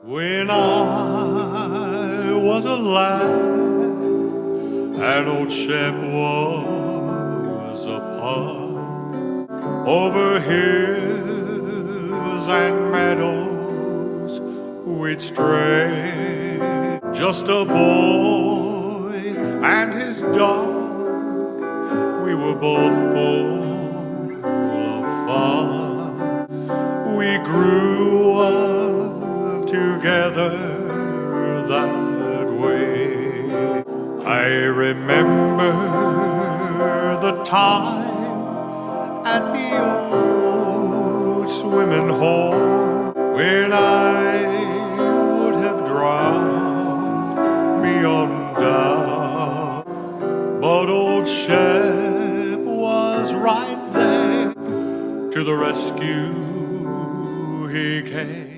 When I was a lad and old Shep was apart, over hills and meadows we'd stray, just a boy and his dog. We were both full of fun. We grew up together that way. I remember the time at the old swimming hole when I would have drowned me on down, but old Shep was right there. To the rescue he came.